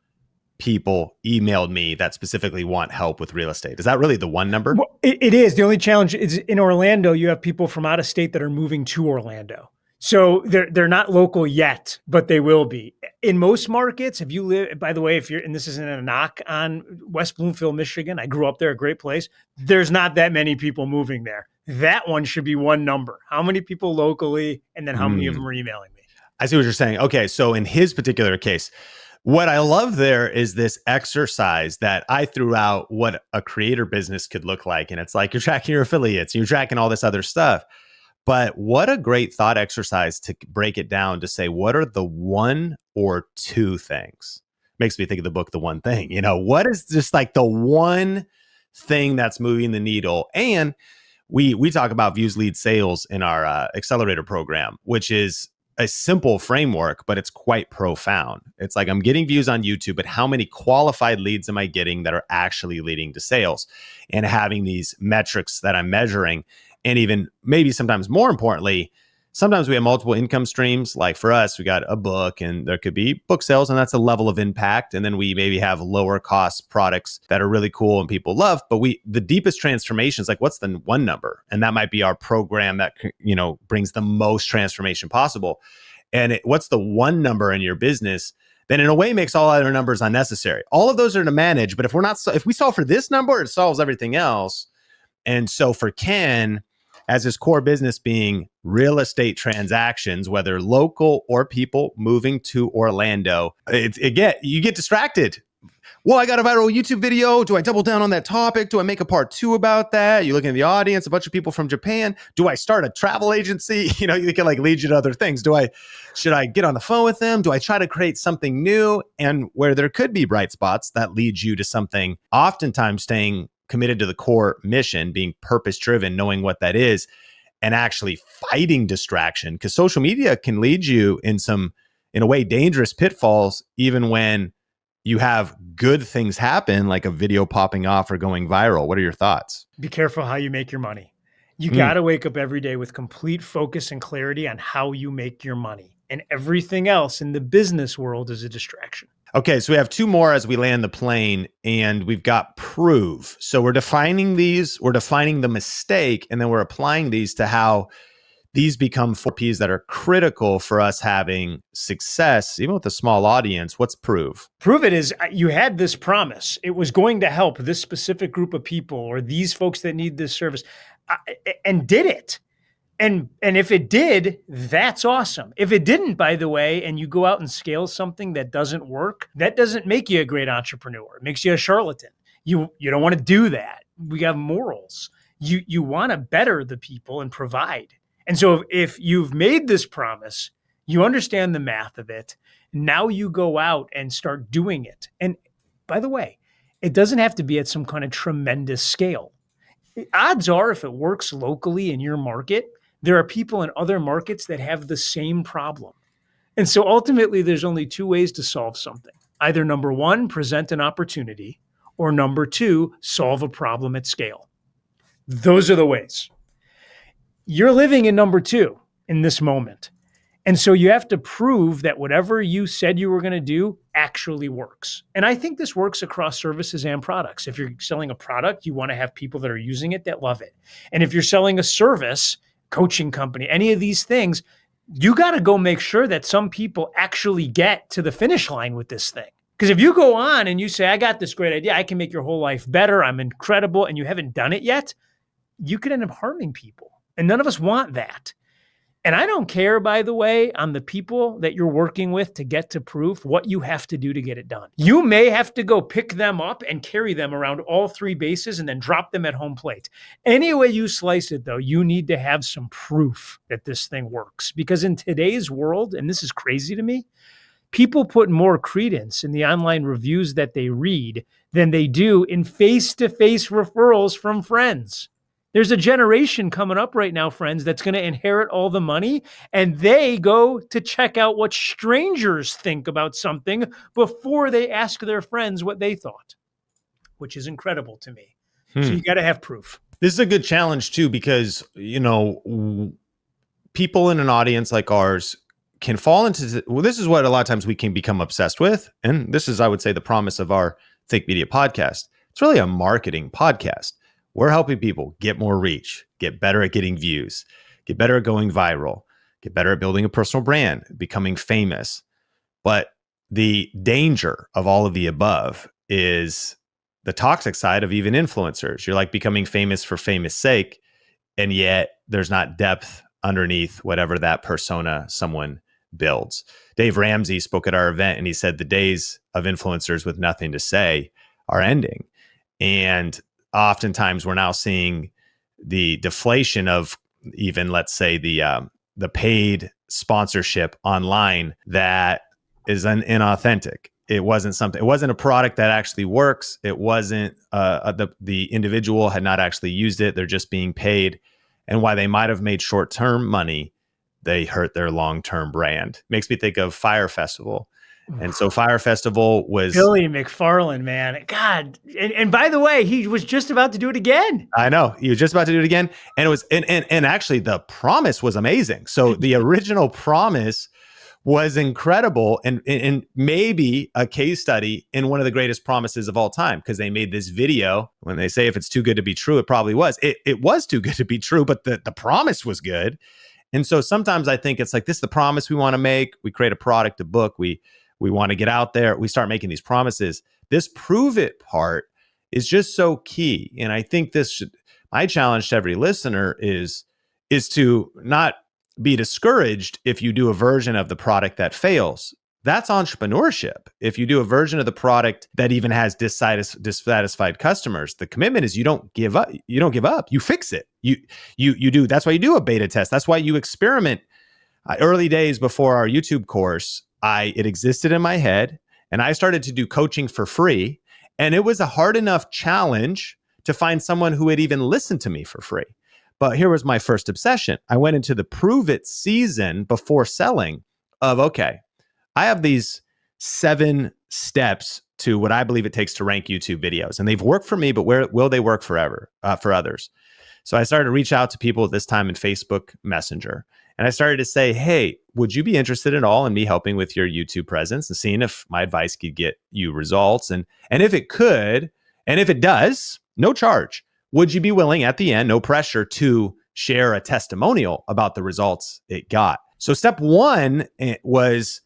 people emailed me that specifically want help with real estate? Is that really the one number? Well, it is. The only challenge is in Orlando, you have people from out of state that are moving to Orlando. So they're not local yet, but they will be. In most markets, if you live, by the way, and this isn't a knock on West Bloomfield, Michigan, I grew up there, a great place. There's not that many people moving there. That one should be one number. How many people locally, and then how many of them are emailing me? I see what you're saying. Okay, so in his particular case, what I love there is this exercise that I threw out what a creator business could look like. And it's like you're tracking your affiliates, you're tracking all this other stuff. But what a great thought exercise to break it down to say, what are the one or two things? Makes me think of the book, The One Thing. What is just like the one thing that's moving the needle? And we talk about views lead sales in our accelerator program, which is a simple framework, but it's quite profound. It's like I'm getting views on YouTube, but how many qualified leads am I getting that are actually leading to sales? And having these metrics that I'm measuring. And even maybe sometimes more importantly, sometimes we have multiple income streams. Like for us, we got a book and there could be book sales and that's a level of impact. And then we maybe have lower cost products that are really cool and people love. But the deepest transformation is like, what's the one number? And that might be our program that, brings the most transformation possible. And what's the one number in your business? Then in a way makes all other numbers unnecessary. All of those are to manage. But if we solve for this number, it solves everything else. And so for Ken, as his core business being real estate transactions, whether local or people moving to Orlando, you get distracted. Well, I got a viral YouTube video. Do I double down on that topic? Do I make a part 2 about that? You look in the audience, a bunch of people from Japan. Do I start a travel agency? You can lead you to other things. Should I get on the phone with them? Do I try to create something new? And where there could be bright spots that lead you to something, oftentimes staying committed to the core mission, being purpose-driven, knowing what that is, and actually fighting distraction. Because social media can lead you in a way, dangerous pitfalls, even when you have good things happen, like a video popping off or going viral. What are your thoughts? Be careful how you make your money. You got to wake up every day with complete focus and clarity on how you make your money. And everything else in the business world is a distraction. Okay, so we have two more as we land the plane, and we've got prove. So we're defining these, we're defining the mistake, and then we're applying these to how these become 4Ps that are critical for us having success, even with a small audience. What's prove? Prove it is you had this promise. It was going to help this specific group of people or these folks that need this service, and did it. And if it did, that's awesome. If it didn't, by the way, and you go out and scale something that doesn't work, that doesn't make you a great entrepreneur. It makes you a charlatan. You don't want to do that. We have morals. You want to better the people and provide. And so if you've made this promise, you understand the math of it. Now you go out and start doing it. And by the way, it doesn't have to be at some kind of tremendous scale. Odds are, if it works locally in your market, there are people in other markets that have the same problem. And so ultimately, there's only two ways to solve something. Either number one, present an opportunity, or number two, solve a problem at scale. Those are the ways. You're living in number two in this moment. And so you have to prove that whatever you said you were going to do actually works. And I think this works across services and products. If you're selling a product, you want to have people that are using it that love it. And if you're selling a service, coaching company, any of these things, you got to go make sure that some people actually get to the finish line with this thing. Because if you go on and you say, I got this great idea, I can make your whole life better, I'm incredible, and you haven't done it yet, you could end up harming people. And none of us want that. And I don't care, by the way, on the people that you're working with to get to proof what you have to do to get it done. You may have to go pick them up and carry them around all three bases and then drop them at home plate. Any way you slice it, though, you need to have some proof that this thing works. Because in today's world, and this is crazy to me, people put more credence in the online reviews that they read than they do in face-to-face referrals from friends. There's a generation coming up right now, friends, that's going to inherit all the money, and they go to check out what strangers think about something before they ask their friends what they thought, which is incredible to me. So you got to have proof. This is a good challenge too, because, people in an audience like ours can fall into, this is what a lot of times we can become obsessed with. And this is, I would say, the promise of our Think Media podcast. It's really a marketing podcast. We're helping people get more reach, get better at getting views, get better at going viral, get better at building a personal brand, becoming famous. But the danger of all of the above is the toxic side of even influencers. You're like becoming famous for famous sake, and yet there's not depth underneath whatever that persona someone builds. Dave Ramsey spoke at our event, and he said the days of influencers with nothing to say are ending. And oftentimes we're now seeing the deflation of even, let's say, the paid sponsorship online that is inauthentic. It wasn't a product that actually works. It wasn't the individual had not actually used it. They're just being paid. And while they might have made short-term money, they hurt their long-term brand. Makes me think of Fire Festival. And so Fire Festival was Billy McFarland, man. God. And by the way, he was just about to do it again. I know. He was just about to do it again. And it was and actually the promise was amazing. So the original promise was incredible and maybe a case study in one of the greatest promises of all time, because they made this video. When they say if it's too good to be true, it probably was. It was too good to be true, but the promise was good. And so sometimes I think it's like, this is the promise we want to make. We create a product, a book. We want to get out there. We start making these promises. This prove it part is just so key. And I think my challenge to every listener is to not be discouraged if you do a version of the product that fails. That's entrepreneurship. If you do a version of the product that even has dissatisfied customers, the commitment is you don't give up. You don't give up. You fix it. You do. That's why you do a beta test. That's why you experiment. Early days before our YouTube course, it existed in my head, and I started to do coaching for free. And it was a hard enough challenge to find someone who would even listen to me for free. But here was my first obsession. I went into the prove it season before selling of, okay, I have these 7 steps to what I believe it takes to rank YouTube videos. And they've worked for me, but where will they work forever for others? So I started to reach out to people at this time in Facebook Messenger. And I started to say, hey, would you be interested at all in me helping with your YouTube presence and seeing if my advice could get you results? And if it could, and if it does, no charge. Would you be willing at the end, no pressure, to share a testimonial about the results it got? So step one was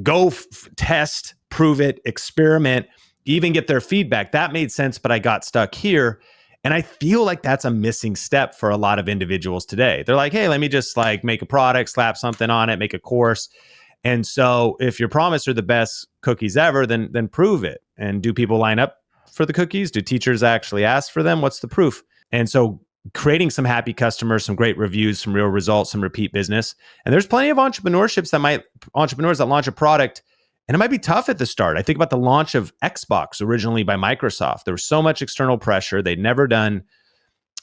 go test, prove it, experiment, even get their feedback. That made sense, but I got stuck here. And I feel like that's a missing step for a lot of individuals today. They're like, hey, let me just like make a product, slap something on it, make a course. And so if your promise are the best cookies ever, then prove it. And do people line up for the cookies? Do teachers actually ask for them? What's the proof? And so creating some happy customers, some great reviews, some real results, some repeat business. And there's plenty of entrepreneurs that launch a product, and it might be tough at the start. I think about the launch of Xbox originally by Microsoft. There was so much external pressure. They'd never done,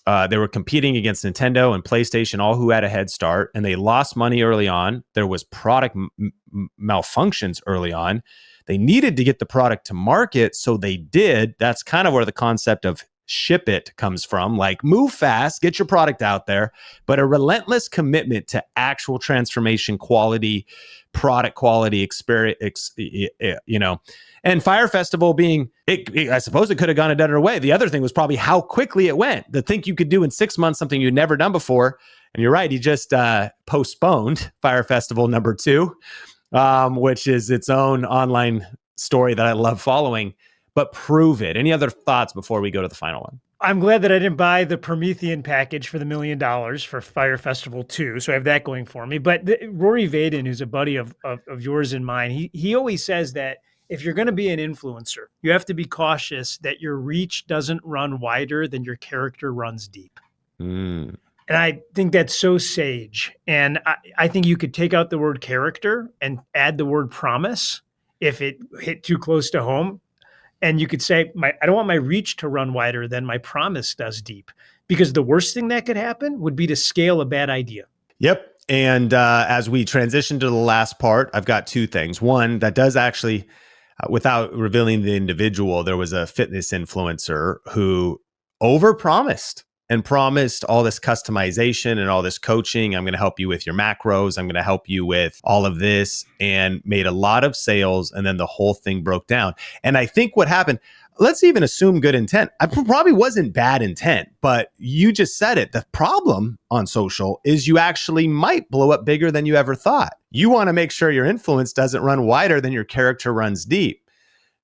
they were competing against Nintendo and PlayStation, all who had a head start, and they lost money early on. There was product malfunctions early on. They needed to get the product to market, so they did. That's kind of where the concept of ship it comes from, like move fast, get your product out there, but a relentless commitment to actual transformation, quality, product quality, experience, and Fire Festival being, I suppose it could have gone a better way. The other thing was probably how quickly it went. The think you could do in 6 months, something you'd never done before. And you're right, he just postponed Fire Festival number 2, which is its own online story that I love following. But prove it. Any other thoughts before we go to the final one? I'm glad that I didn't buy the Promethean package for the $1 million for Fire Festival 2. So I have that going for me. But Rory Vaden, who's a buddy of yours and mine, he always says that if you're going to be an influencer, you have to be cautious that your reach doesn't run wider than your character runs deep. And I think that's so sage. And I think you could take out the word character and add the word promise if it hit too close to home. And you could say, I don't want my reach to run wider than my promise does deep, because the worst thing that could happen would be to scale a bad idea. Yep. And as we transition to the last part, I've got 2 things. One, that does actually, without revealing the individual, there was a fitness influencer who overpromised and promised all this customization and all this coaching. I'm going to help you with your macros. I'm going to help you with all of this, and made a lot of sales. And then the whole thing broke down. And I think what happened, let's even assume good intent. I probably wasn't bad intent, but you just said it. The problem on social is you actually might blow up bigger than you ever thought. You want to make sure your influence doesn't run wider than your character runs deep.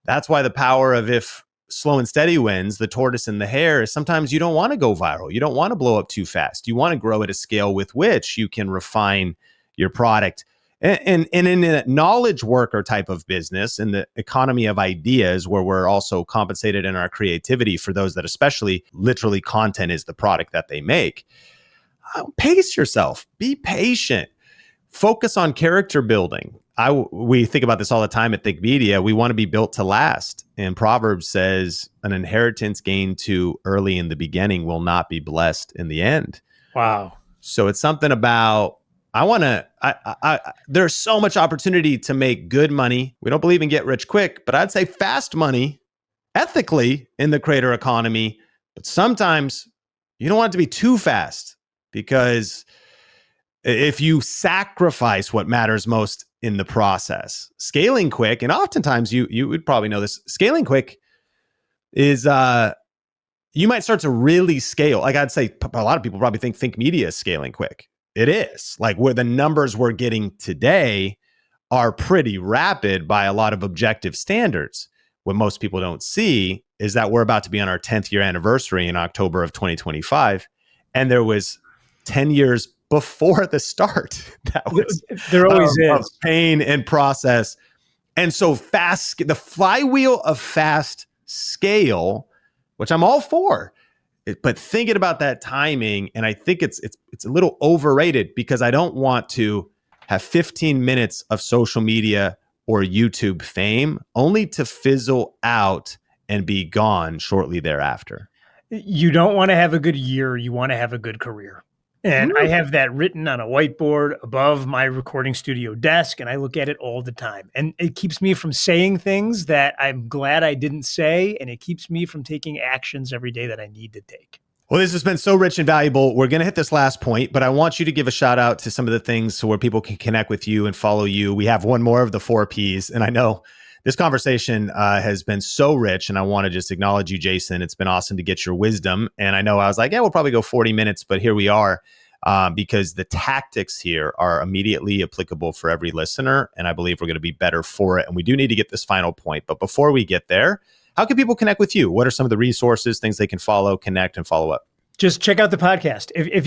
That's why the power of, if slow and steady wins, the tortoise and the hare, is sometimes you don't want to go viral. You don't want to blow up too fast. You want to grow at a scale with which you can refine your product. And in a knowledge worker type of business, in the economy of ideas, where we're also compensated in our creativity for those that, especially literally content is the product that they make, pace yourself, be patient, focus on character building. We think about this all the time at Think Media. We want to be built to last. And Proverbs says an inheritance gained too early in the beginning will not be blessed in the end. Wow. So it's something about, there's so much opportunity to make good money. We don't believe in get rich quick, but I'd say fast money ethically in the creator economy. But sometimes you don't want it to be too fast, because if you sacrifice what matters most in the process, scaling quick, and oftentimes you would probably know this, scaling quick is you might start to really scale. Like I'd say a lot of people probably think media is scaling quick. It is. Like, where the numbers we're getting today are pretty rapid by a lot of objective standards. What most people don't see is that we're about to be on our 10th year anniversary in October of 2025. And there was 10 years before the start. That was there always is pain and process. And so the flywheel of fast scale, which I'm all for, but thinking about that timing, and I think it's a little overrated, because I don't want to have 15 minutes of social media or YouTube fame only to fizzle out and be gone shortly thereafter. You don't want to have a good year. You want to have a good career. And I have that written on a whiteboard above my recording studio desk, and I look at it all the time. And it keeps me from saying things that I'm glad I didn't say, and it keeps me from taking actions every day that I need to take. Well, this has been so rich and valuable. We're going to hit this last point, but I want you to give a shout out to some of the things so where people can connect with you and follow you. We have one more of the 4 Ps, and I know this conversation has been so rich, and I want to just acknowledge you, Jason. It's been awesome to get your wisdom. And I know I was like, yeah, we'll probably go 40 minutes, but here we are because the tactics here are immediately applicable for every listener, and I believe we're going to be better for it. And we do need to get this final point. But before we get there, how can people connect with you? What are some of the resources, things they can follow, connect, and follow up? Just check out the podcast. If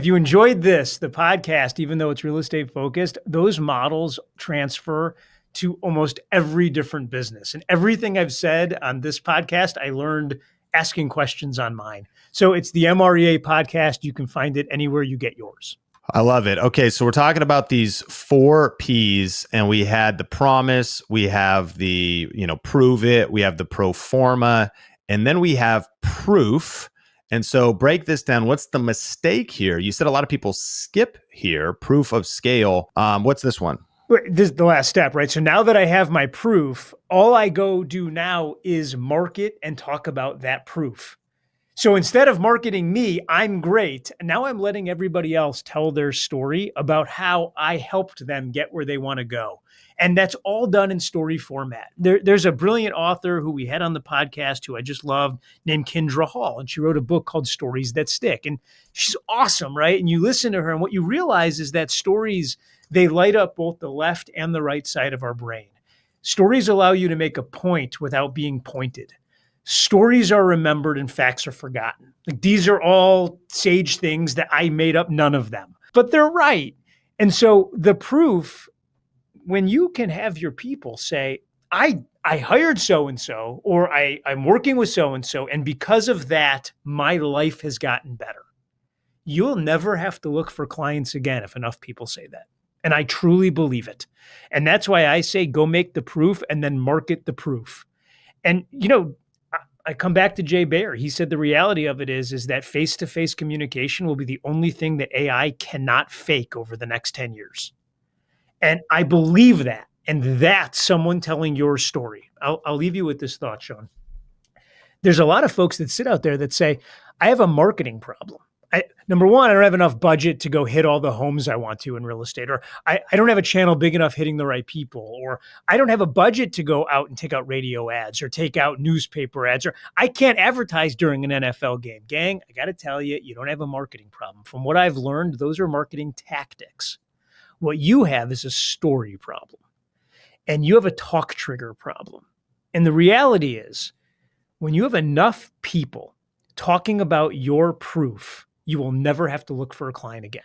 you enjoyed the podcast, even though it's real estate focused, those models transfer to almost every different business. And everything I've said on this podcast, I learned asking questions on mine. So it's the MREA podcast. You can find it anywhere you get yours. I love it. Okay, so we're talking about these 4 Ps, and we had the promise, we have the, prove it, we have the pro forma, and then we have proof. And so break this down. What's the mistake here? You said a lot of people skip here, proof of scale. What's this one? This is the last step, right? So now that I have my proof, all I go do now is market and talk about that proof. So instead of marketing me, I'm great. And now I'm letting everybody else tell their story about how I helped them get where they want to go. And that's all done in story format. There's a brilliant author who we had on the podcast who I just loved named Kendra Hall. And she wrote a book called Stories That Stick. And she's awesome, right? And you listen to her and what you realize is that stories, they light up both the left and the right side of our brain. Stories allow you to make a point without being pointed. Stories are remembered and facts are forgotten. Like these are all sage things that I made up, none of them, but they're right. And so the proof, when you can have your people say, I hired so-and-so, or I'm working with so-and-so, and because of that, my life has gotten better. You'll never have to look for clients again if enough people say that. And I truly believe it. And that's why I say, go make the proof and then market the proof. And, I come back to Jay Baer. He said the reality of it is that face-to-face communication will be the only thing that AI cannot fake over the next 10 years. And I believe that. And that's someone telling your story. I'll leave you with this thought, Sean. There's a lot of folks that sit out there that say, I have a marketing problem. Number one, I don't have enough budget to go hit all the homes I want to in real estate, or I don't have a channel big enough hitting the right people, or I don't have a budget to go out and take out radio ads or take out newspaper ads, or I can't advertise during an NFL game. Gang, I got to tell you, you don't have a marketing problem. From what I've learned, those are marketing tactics. What you have is a story problem, and you have a talk trigger problem. And the reality is, when you have enough people talking about your proof, you will never have to look for a client again.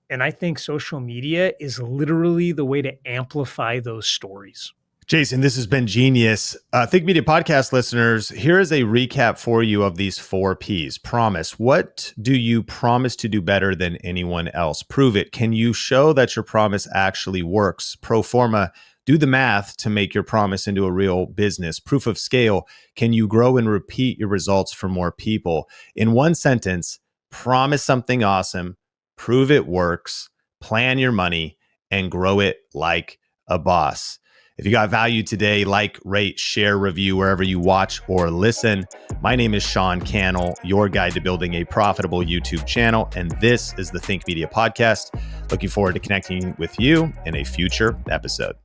And I think social media is literally the way to amplify those stories. Jason, this has been genius. Think Media podcast listeners, here is a recap for you of these 4 Ps. Promise. What do you promise to do better than anyone else? Prove it. Can you show that your promise actually works? Pro forma. Do the math to make your promise into a real business. Proof of scale. Can you grow and repeat your results for more people? In one sentence, promise something awesome, prove it works, plan your money, and grow it like a boss. If you got value today, like, rate, share, review wherever you watch or listen. My name is Sean Cannell, your guide to building a profitable YouTube channel, and this is the Think Media Podcast. Looking forward to connecting with you in a future episode.